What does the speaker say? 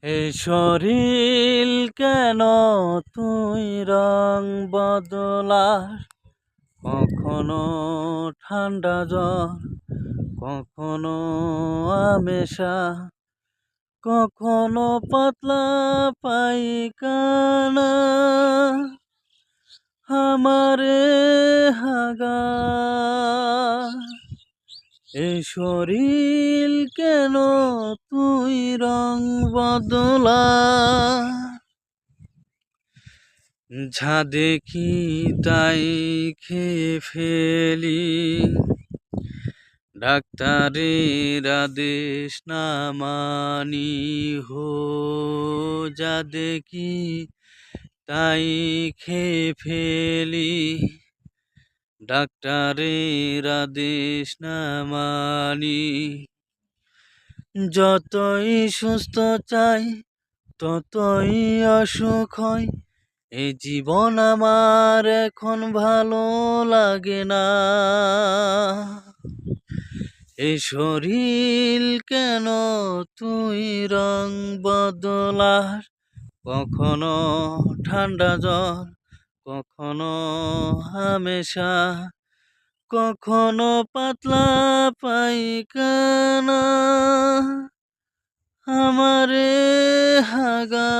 এই শরীর কেন তুই রং বদলাস, কখনো ঠান্ডা জ্বর, কখনো আমেশা, কখনো পাতলা পায়খানা, আমারে হাগা। এই শরীর কেন তুই রং বদলা, যা দেখি তাই খেয়ে ফেলি, ডাক্তারের আদেশ না মানি হো, যা দেখি তাই খেয়ে ফেলি, ডাক্তারের আদেশ না মানি। যতই সুস্থ চাই ততই অসুখ হয়, এই জীবন আমার এখন ভালো লাগে না। এই শরীর কেন তুই রং বদলাস, কখনো ঠান্ডা জ্বর, কখনো হামেশা, কখনো পাতলা পায়খানা, আমারে হাগা।